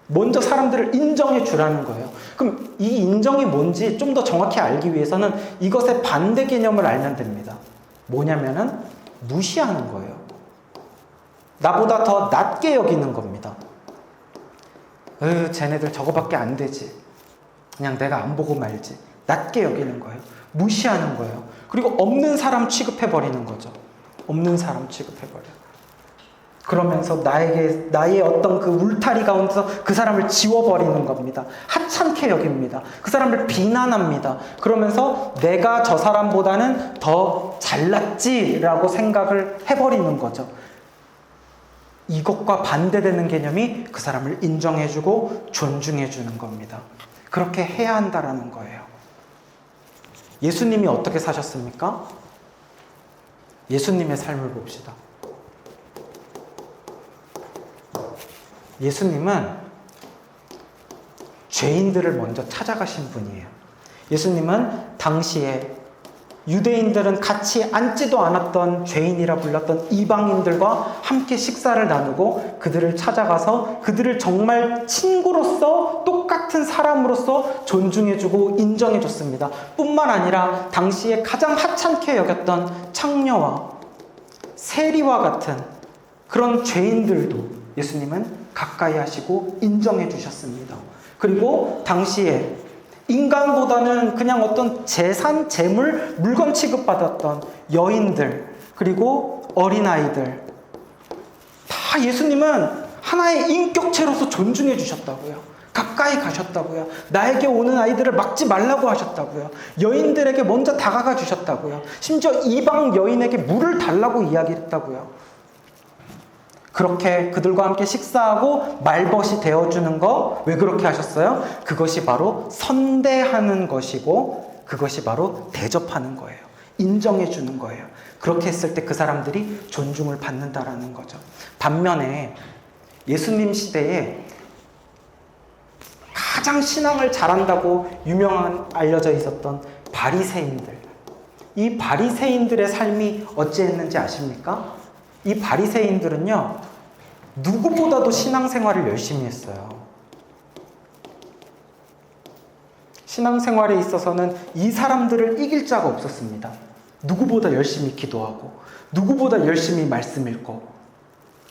먼저 사람들을 인정해 주라는 거예요. 그럼 이 인정이 뭔지 좀 더 정확히 알기 위해서는 이것의 반대 개념을 알면 됩니다. 뭐냐면은 무시하는 거예요. 나보다 더 낮게 여기는 겁니다. 쟤네들 저거밖에 안 되지. 그냥 내가 안 보고 말지. 낮게 여기는 거예요. 무시하는 거예요. 그리고 없는 사람 취급해버리는 거죠. 없는 사람 취급해버려요. 그러면서 나의 어떤 그 울타리 가운데서 그 사람을 지워버리는 겁니다. 하찮게 여깁니다. 그 사람을 비난합니다. 그러면서 내가 저 사람보다는 더 잘났지라고 생각을 해버리는 거죠. 이것과 반대되는 개념이 그 사람을 인정해주고 존중해주는 겁니다. 그렇게 해야 한다라는 거예요. 예수님이 어떻게 사셨습니까? 예수님의 삶을 봅시다. 예수님은 죄인들을 먼저 찾아가신 분이에요. 예수님은 당시에 유대인들은 같이 앉지도 않았던 죄인이라 불렸던 이방인들과 함께 식사를 나누고 그들을 찾아가서 그들을 정말 친구로서 똑같은 사람으로서 존중해주고 인정해줬습니다. 뿐만 아니라 당시에 가장 하찮게 여겼던 창녀와 세리와 같은 그런 죄인들도 예수님은 가까이 하시고 인정해 주셨습니다. 그리고 당시에 인간보다는 그냥 어떤 재산, 재물, 물건 취급받았던 여인들, 그리고 어린아이들, 다 예수님은 하나의 인격체로서 존중해 주셨다고요. 가까이 가셨다고요. 나에게 오는 아이들을 막지 말라고 하셨다고요. 여인들에게 먼저 다가가 주셨다고요. 심지어 이방 여인에게 물을 달라고 이야기했다고요. 그렇게 그들과 함께 식사하고 말벗이 되어주는 거, 왜 그렇게 하셨어요? 그것이 바로 선대하는 것이고 그것이 바로 대접하는 거예요. 인정해 주는 거예요. 그렇게 했을 때 그 사람들이 존중을 받는다라는 거죠. 반면에 예수님 시대에 가장 신앙을 잘한다고 알려져 있었던 바리새인들, 이 바리새인들의 삶이 어찌했는지 아십니까? 이 바리새인들은요, 누구보다도 신앙생활을 열심히 했어요. 신앙생활에 있어서는 이 사람들을 이길 자가 없었습니다. 누구보다 열심히 기도하고 누구보다 열심히 말씀 읽고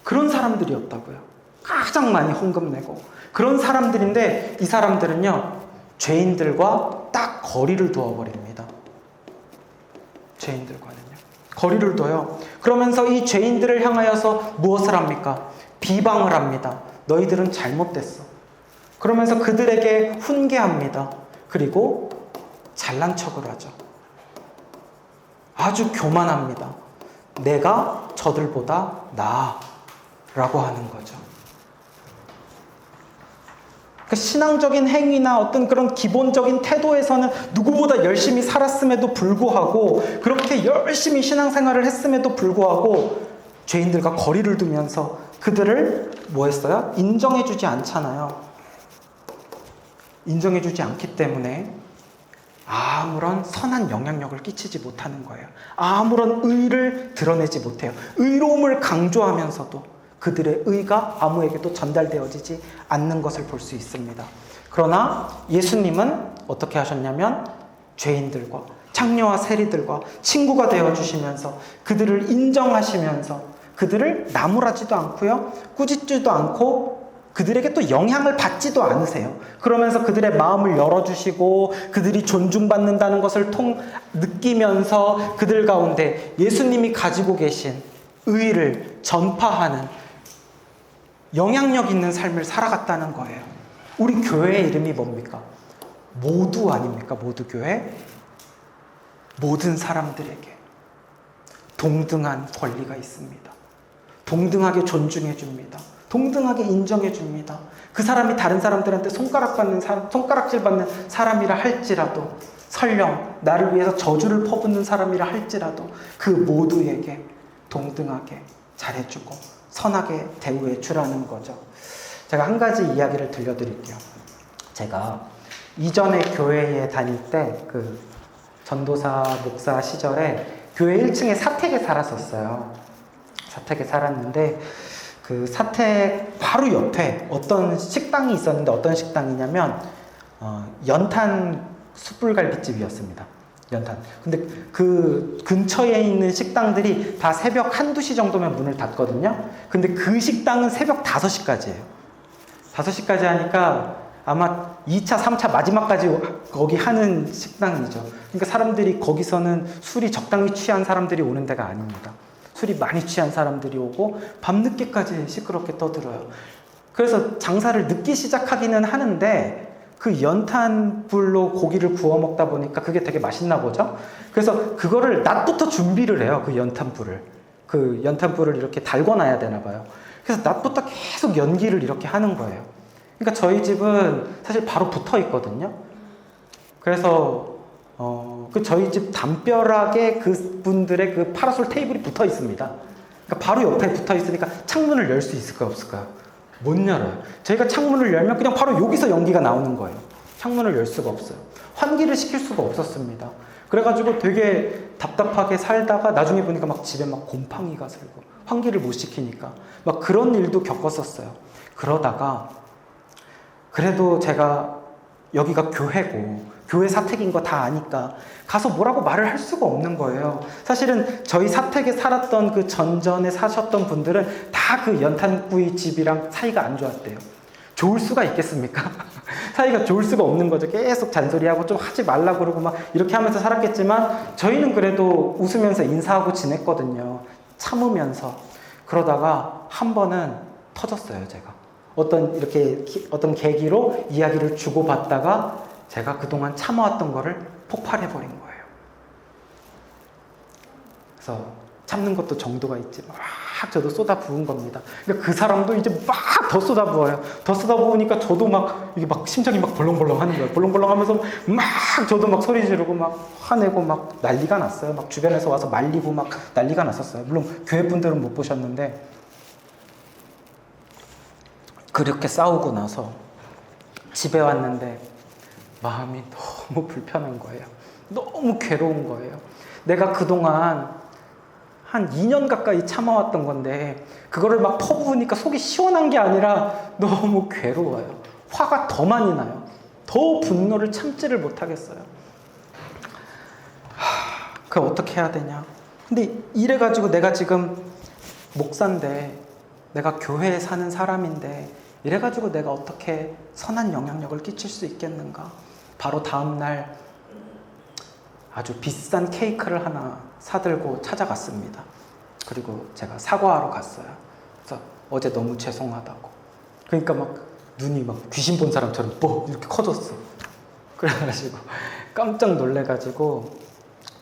그런 사람들이었다고요. 가장 많이 헌금 내고 그런 사람들인데 이 사람들은요, 죄인들과 딱 거리를 두어버립니다. 죄인들과는요. 거리를 둬요. 그러면서 이 죄인들을 향하여서 무엇을 합니까? 비방을 합니다. 너희들은 잘못됐어. 그러면서 그들에게 훈계합니다. 그리고 잘난 척을 하죠. 아주 교만합니다. 내가 저들보다 나아 라고 하는 거죠. 그 신앙적인 행위나 어떤 그런 기본적인 태도에서는 누구보다 열심히 살았음에도 불구하고, 그렇게 열심히 신앙생활을 했음에도 불구하고 죄인들과 거리를 두면서 그들을 뭐 했어요? 인정해주지 않잖아요. 인정해주지 않기 때문에 아무런 선한 영향력을 끼치지 못하는 거예요. 아무런 의를 드러내지 못해요. 의로움을 강조하면서도 그들의 의가 아무에게도 전달되어지지 않는 것을 볼 수 있습니다. 그러나 예수님은 어떻게 하셨냐면 죄인들과 창녀와 세리들과 친구가 되어주시면서 그들을 인정하시면서 그들을 나무라지도 않고요, 꾸짖지도 않고 그들에게 또 영향을 받지도 않으세요. 그러면서 그들의 마음을 열어주시고 그들이 존중받는다는 것을 느끼면서 그들 가운데 예수님이 가지고 계신 의를 전파하는 영향력 있는 삶을 살아갔다는 거예요. 우리 교회의 이름이 뭡니까? 모두 아닙니까? 모두 교회? 모든 사람들에게 동등한 권리가 있습니다. 동등하게 존중해 줍니다. 동등하게 인정해 줍니다. 그 사람이 다른 사람들한테 손가락질 받는 사람이라 할지라도, 설령 나를 위해서 저주를 퍼붓는 사람이라 할지라도 그 모두에게 동등하게 잘해주고 선하게 대우해 주라는 거죠. 제가 한 가지 이야기를 들려드릴게요. 제가 이전에 교회에 다닐 때 그 전도사 목사 시절에 교회 1층에 사택에 살았었어요. 사택에 살았는데 그 사택 바로 옆에 어떤 식당이 있었는데, 어떤 식당이냐면 연탄 숯불갈비집이었습니다. 연탄. 근데 그 근처에 있는 식당들이 다 새벽 1-2시 정도면 문을 닫거든요. 근데 그 식당은 새벽 5시까지예요. 5시까지 하니까 아마 2차, 3차 마지막까지 거기 하는 식당이죠. 그러니까 사람들이 거기서는 술이 적당히 취한 사람들이 오는 데가 아닙니다. 술이 많이 취한 사람들이 오고 밤늦게까지 시끄럽게 떠들어요. 그래서 장사를 늦게 시작하기는 하는데 그 연탄불로 고기를 구워 먹다 보니까 그게 되게 맛있나 보죠. 그래서 그거를 낮부터 준비를 해요. 그 연탄불을 이렇게 달궈 놔야 되나 봐요. 그래서 낮부터 계속 연기를 이렇게 하는 거예요. 그러니까 저희 집은 사실 바로 붙어 있거든요. 그래서 그 저희 집 담벼락에 그분들의 그 파라솔 테이블이 붙어 있습니다. 그러니까 바로 옆에 붙어 있으니까 창문을 열 수 있을까요, 없을까요? 못 열어요. 저희가 창문을 열면 그냥 바로 여기서 연기가 나오는 거예요. 창문을 열 수가 없어요. 환기를 시킬 수가 없었습니다. 그래가지고 되게 답답하게 살다가 나중에 보니까 막 집에 막 곰팡이가 슬고 환기를 못 시키니까 막 그런 일도 겪었었어요. 그러다가 그래도 제가 여기가 교회고 교회 사택인 거 다 아니까 가서 뭐라고 말을 할 수가 없는 거예요. 사실은 저희 사택에 살았던 그 전전에 사셨던 분들은 다 그 연탄구이 집이랑 사이가 안 좋았대요. 좋을 수가 있겠습니까? 사이가 좋을 수가 없는 거죠. 계속 잔소리하고 좀 하지 말라고 그러고 막 이렇게 하면서 살았겠지만 저희는 그래도 웃으면서 인사하고 지냈거든요. 참으면서. 그러다가 한 번은 터졌어요, 제가. 어떤 계기로 이야기를 주고받다가 제가 그동안 참아왔던 거를 폭발해버린 거예요. 그래서 참는 것도 정도가 있지. 막 저도 쏟아 부은 겁니다. 그러니까 그 사람도 이제 막 더 쏟아 부어요. 더 쏟아 부으니까 저도 막 이게 막 심장이 막 벌렁벌렁 하는 거예요. 벌렁벌렁 하면서 막 저도 막 소리 지르고 막 화내고 막 난리가 났어요. 막 주변에서 와서 말리고 막 난리가 났었어요. 물론 교회 분들은 못 보셨는데 그렇게 싸우고 나서 집에 왔는데 마음이 너무 불편한 거예요. 너무 괴로운 거예요. 내가 그동안 한 2년 가까이 참아왔던 건데 그거를 막 퍼부으니까 속이 시원한 게 아니라 너무 괴로워요. 화가 더 많이 나요. 더 분노를 참지를 못하겠어요. 그걸 어떻게 해야 되냐. 근데 이래가지고 내가 지금 목사인데 내가 교회에 사는 사람인데 이래가지고 내가 어떻게 선한 영향력을 끼칠 수 있겠는가. 바로 다음날 아주 비싼 케이크를 하나 사들고 찾아갔습니다. 그리고 제가 사과하러 갔어요. 그래서 어제 너무 죄송하다고. 그러니까 막 눈이 막 귀신 본 사람처럼 이렇게 커졌어. 그래가지고 깜짝 놀래가지고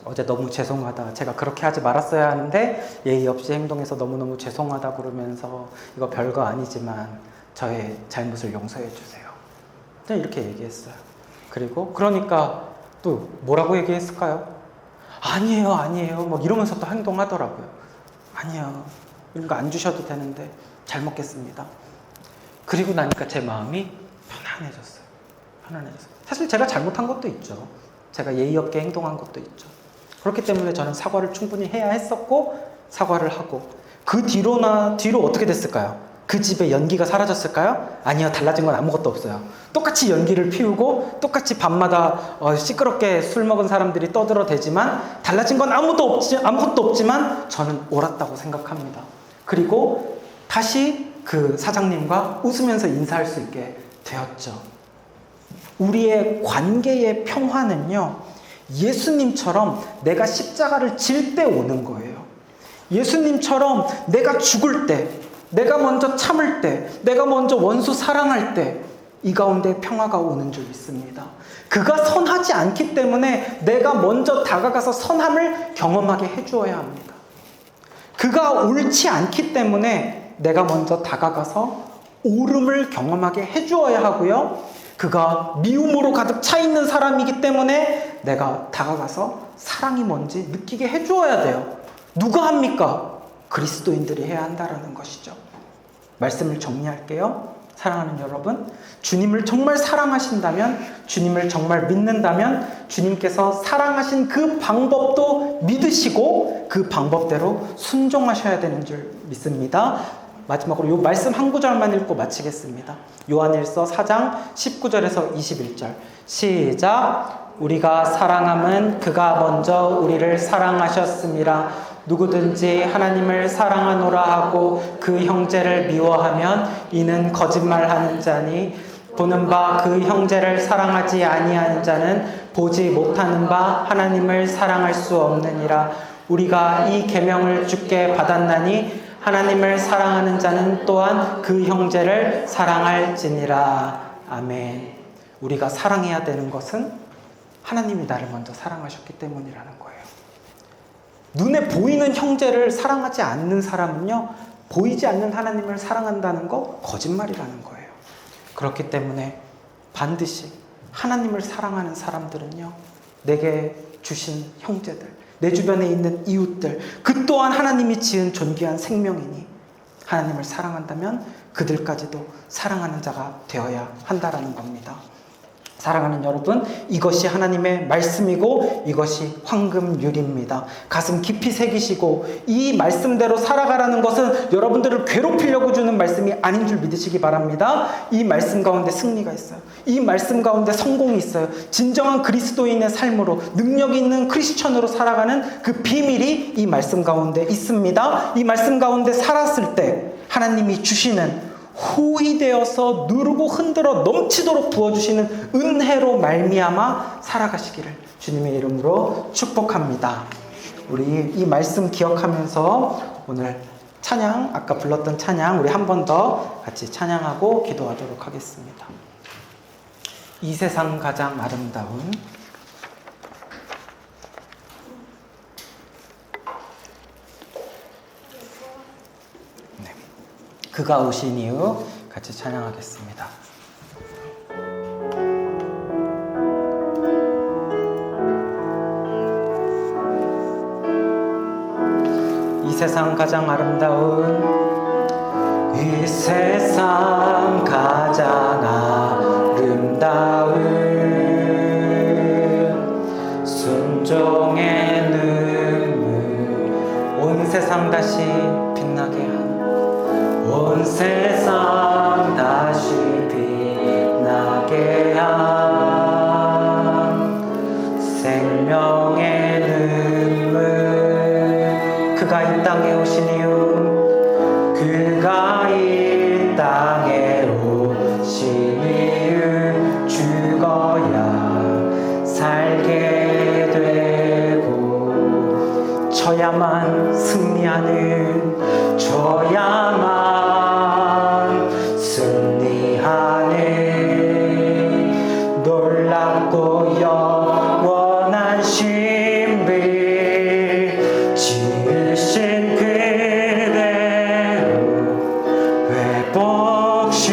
어제 너무 죄송하다. 제가 그렇게 하지 말았어야 하는데 예의 없이 행동해서 너무너무 죄송하다 그러면서 이거 별거 아니지만 저의 잘못을 용서해 주세요. 그냥 이렇게 얘기했어요. 그리고 그러니까 또 뭐라고 얘기했을까요? 아니에요. 막 이러면서 또 행동하더라고요. 아니에요. 이런 거 안 주셔도 되는데 잘 먹겠습니다. 그리고 나니까 제 마음이 편안해졌어요. 사실 제가 잘못한 것도 있죠. 제가 예의 없게 행동한 것도 있죠. 그렇기 때문에 저는 사과를 충분히 해야 했었고 사과를 하고 그 뒤로 어떻게 됐을까요? 그 집에 연기가 사라졌을까요? 아니요. 달라진 건 아무것도 없어요. 똑같이 연기를 피우고 똑같이 밤마다 시끄럽게 술 먹은 사람들이 떠들어대지만 달라진 건 아무것도 없지만 저는 옳았다고 생각합니다. 그리고 다시 그 사장님과 웃으면서 인사할 수 있게 되었죠. 우리의 관계의 평화는요, 예수님처럼 내가 십자가를 질 때 오는 거예요. 예수님처럼 내가 죽을 때, 내가 먼저 참을 때, 내가 먼저 원수 사랑할 때 이 가운데 평화가 오는 줄 믿습니다. 그가 선하지 않기 때문에 내가 먼저 다가가서 선함을 경험하게 해주어야 합니다. 그가 옳지 않기 때문에 내가 먼저 다가가서 옳음을 경험하게 해주어야 하고요. 그가 미움으로 가득 차 있는 사람이기 때문에 내가 다가가서 사랑이 뭔지 느끼게 해주어야 돼요. 누가 합니까? 그리스도인들이 해야 한다는 것이죠. 말씀을 정리할게요. 사랑하는 여러분, 주님을 정말 사랑하신다면, 주님을 정말 믿는다면 주님께서 사랑하신 그 방법도 믿으시고 그 방법대로 순종하셔야 되는 줄 믿습니다. 마지막으로 이 말씀 한 구절만 읽고 마치겠습니다. 요한일서 4장 19절에서 21절 시작. 우리가 사랑함은 그가 먼저 우리를 사랑하셨습니다. 누구든지 하나님을 사랑하노라 하고 그 형제를 미워하면 이는 거짓말하는 자니 보는 바 그 형제를 사랑하지 아니하는 자는 보지 못하는 바 하나님을 사랑할 수 없느니라. 우리가 이 계명을 주께 받았나니 하나님을 사랑하는 자는 또한 그 형제를 사랑할지니라. 아멘. 우리가 사랑해야 되는 것은 하나님이 나를 먼저 사랑하셨기 때문이라는 거예요. 눈에 보이는 형제를 사랑하지 않는 사람은요, 보이지 않는 하나님을 사랑한다는 거 거짓말이라는 거예요. 그렇기 때문에 반드시 하나님을 사랑하는 사람들은요, 내게 주신 형제들, 내 주변에 있는 이웃들, 그 또한 하나님이 지은 존귀한 생명이니 하나님을 사랑한다면 그들까지도 사랑하는 자가 되어야 한다라는 겁니다. 사랑하는 여러분, 이것이 하나님의 말씀이고 이것이 황금률입니다. 가슴 깊이 새기시고 이 말씀대로 살아가라는 것은 여러분들을 괴롭히려고 주는 말씀이 아닌 줄 믿으시기 바랍니다. 이 말씀 가운데 승리가 있어요. 이 말씀 가운데 성공이 있어요. 진정한 그리스도인의 삶으로, 능력 있는 크리스천으로 살아가는 그 비밀이 이 말씀 가운데 있습니다. 이 말씀 가운데 살았을 때 하나님이 주시는 호의되어서 누르고 흔들어 넘치도록 부어주시는 은혜로 말미암아 살아가시기를 주님의 이름으로 축복합니다. 우리 이 말씀 기억하면서 오늘 찬양, 아까 불렀던 찬양 우리 한 번 더 같이 찬양하고 기도하도록 하겠습니다. 이 세상 가장 아름다운 그가 오신 이후 같이 찬양하겠습니다. 이 세상 가장 아름다운, 이 세상 가장 아름다운 순종의 눈물, 온 세상 다시 빛나게 한, 온 세상 다시 빛나게 한 생명의 눈물, 그가 이 땅에 오신 이유, 그가 이 땅에 오신 이유, 죽어야 살게 되고 져야만 승리하는, 져야만 승리하는 놀랍고 영원한 신비, 지으신 그대로 회복시켜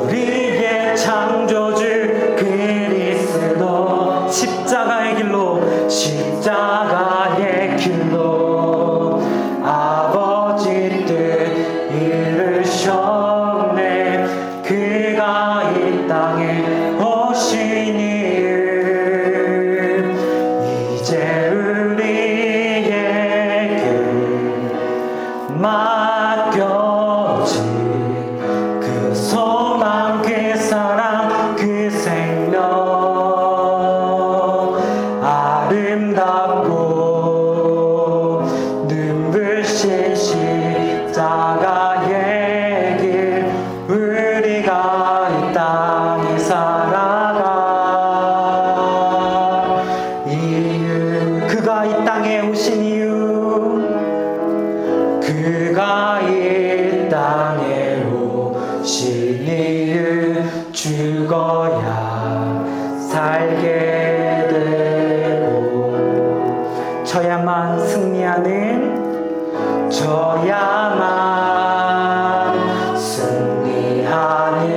우리의 창조주 그리스도, 십자가의 길로, 십자가의 길로 아버지 뜻 이루셨네. 그가 이 땅에 오신 이유, 이제 우리에게 맡겨진 그 소망, 그 사랑, 그 생명, 아름답고 눈부신 십자가의 길, 우리가 이 땅에 살아가 이유, 그가 이 땅에 오신 이유, 그가 이 땅에 오신 이유, 죽어야 살게 되고 져야만 승리하는, 져야만 승리하는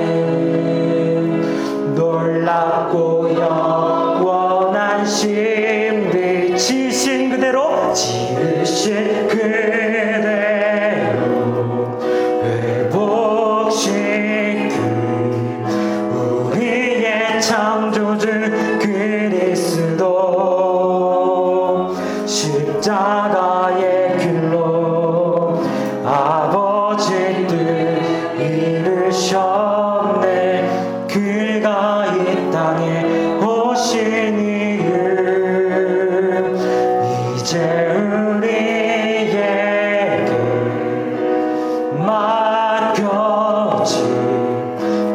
놀랍고 영원한 신비, 지으신 그대로, 지으신 그대로 회복시킨 우리의 창조주 그리스도, 십자가의 길로 아버지 뜻 이루셨네. 그가 이 땅에 오신 이유, 이제 우리에게 맡겨진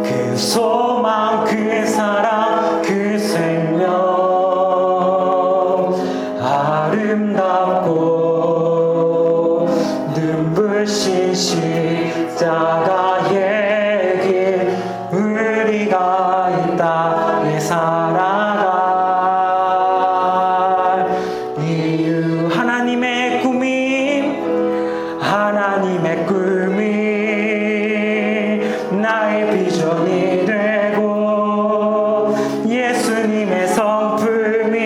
그 소망, 그 사랑, 그 생명, 아름답고 예수님의 성품이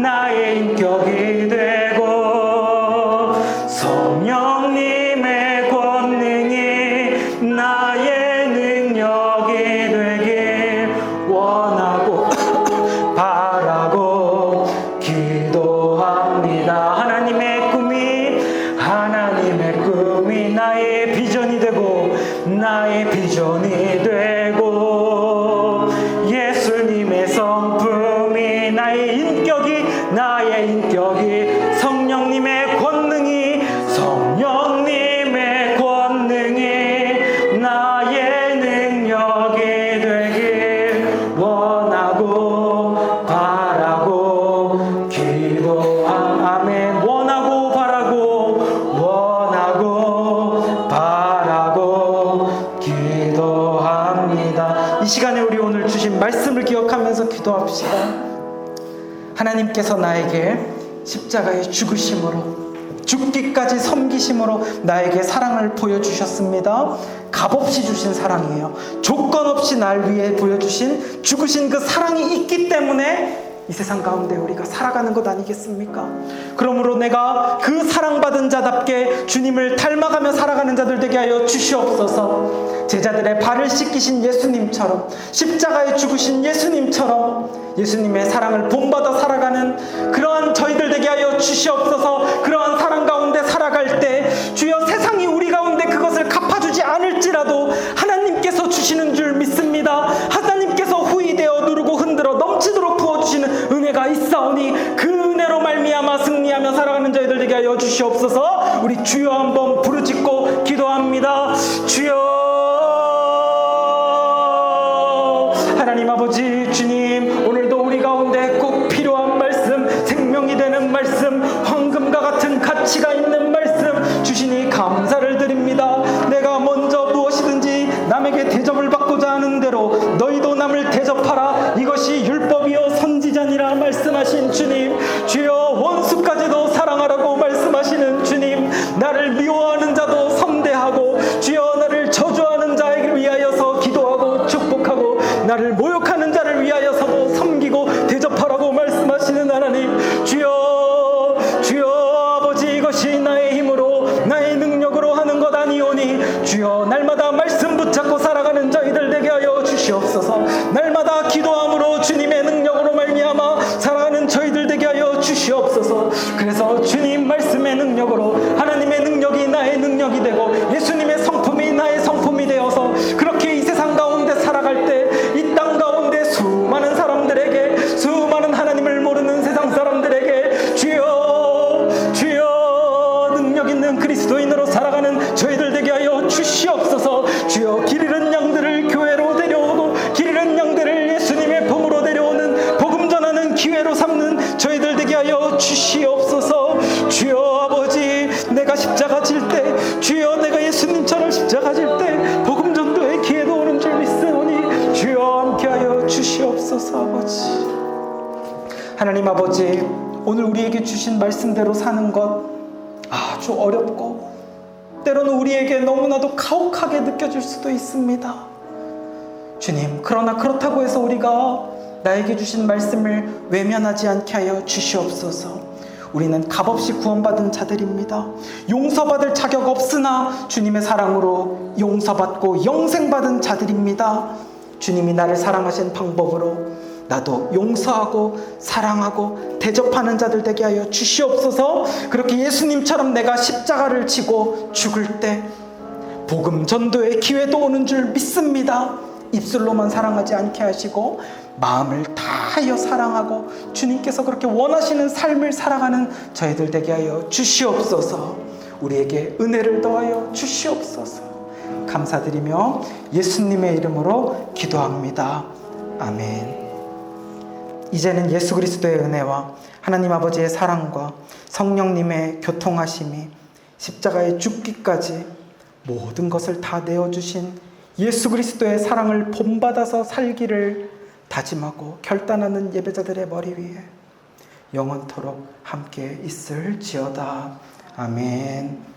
나의 인격이 되고 성령님의 권능이 나의 능력이 되길 원하고 바라고 기도합니다. 하나님의 꿈이 나의 비전이 되고 나의 비전이 되고 예수님의 성품이 나의 인격이 성령님의 권능이 나의 능력이 되길 원하고 바라고 아멘. 원하고 바라고 기도합니다. 이 시간에 우리 오늘 주신 말씀을 기억하면서 기도합시다. 하나님께서 나에게 십자가의 죽기까지 섬기심으로 나에게 사랑을 보여주셨습니다. 값없이 주신 사랑이에요. 조건 없이 날 위해 보여주신 죽으신 그 사랑이 있기 때문에 이 세상 가운데 우리가 살아가는 것 아니겠습니까? 그러므로 내가 그 사랑받은 자답게 주님을 닮아가며 살아가는 자들 되게 하여 주시옵소서. 제자들의 발을 씻기신 예수님처럼, 십자가에 죽으신 예수님처럼 예수님의 사랑을 본받아 살아가는 그러한 저희들 되게 하여 주시옵소서. 그러한 사랑 가운데 살아갈 때 주여 세상이 우리 가운데 그것을 갚아주지 않을지라도 하나님께서 주시는 줄 믿습니다. 하나님께서 후이되어 누르고 흔들어 넘치도록 부어주시는 은혜가 있사오니 그 은혜로 말미암아 승리하며 살아가는 저희들 되게 하여 주시옵소서. 우리 주여 한번 부르짖고 기도합니다. 주여, 하나님 아버지 주님, 오늘도 우리 가운데 꼭 필요한 말씀, 생명이 되는 말씀, 황금과 같은 가치가 있는 말씀 주시니 감사를 드립니다. 내가 먼저 무엇이든지 남에게 대접을 받고자 하는 대로 너희도 남을 대접하라. 이것이 율법이요 선지자니라 말씀하신 주님, 주여 원수까지도 사랑하라고 말씀하시는 주님, 나를 미워하는 자도 선대하고 주여 나를 저주하는 자에게 위하여서 기도하고 축복하고 나를 모욕하는 자를 위하여서도 섬기고 대접하라고 말씀하시는 하나님, 주여 아버지, 이것이 나의 힘으로 나의 능력으로 하는 것 아니오니 주여 날마다 말씀 붙잡고 살아가는 저희들 되게 하여 주시옵소서. 날마다 기도함으로 주님의 능력으로 말미암아 살아가는 저희들 되게 하여 주시옵소서. 그래서 주님 말씀의 능력으로 하나님의 능력이 나의 능력이 되고 예수님의 성품이 나의 성품이 되어서 그렇게 이 세상 가운데 살아갈 때 이 땅 가운데 수많은 사람들에게, 수많은 하나님을 모르는 세상 사람들에게 주여 능력 있는 그리스도인으로 살아가는 저희들 되게 하여 주시옵소서. 주여 길 잃은 양들을 교회로 데려오고 길 잃은 양들을 예수님의 품으로 데려오는 복음 전하는 기회로 삼는 저희들 되게 하여 주시옵소서. 주여 아버지, 내가 십자가 질 때, 주여 내가 예수님처럼 십자가 질 때 복음 전도의 기회도 오는 줄 믿으오니 주여 함께하여 주시옵소서. 아버지, 하나님 아버지, 오늘 우리에게 주신 말씀대로 사는 것 아주 어렵고 때로는 우리에게 너무나도 가혹하게 느껴질 수도 있습니다. 주님, 그러나 그렇다고 해서 우리가 나에게 주신 말씀을 외면하지 않게 하여 주시옵소서. 우리는 값없이 구원받은 자들입니다. 용서받을 자격 없으나 주님의 사랑으로 용서받고 영생받은 자들입니다. 주님이 나를 사랑하신 방법으로 나도 용서하고 사랑하고 대접하는 자들 되게 하여 주시옵소서. 그렇게 예수님처럼 내가 십자가를 지고 죽을 때 복음 전도의 기회도 오는 줄 믿습니다. 입술로만 사랑하지 않게 하시고 마음을 다하여 사랑하고 주님께서 그렇게 원하시는 삶을 살아가는 저희들 되게 하여 주시옵소서. 우리에게 은혜를 더하여 주시옵소서. 감사드리며 예수님의 이름으로 기도합니다. 아멘. 이제는 예수 그리스도의 은혜와 하나님 아버지의 사랑과 성령님의 교통하심이 십자가에 죽기까지 모든 것을 다 내어주신 예수 그리스도의 사랑을 본받아서 살기를 다짐하고 결단하는 예배자들의 머리 위에 영원토록 함께 있을지어다. 아멘.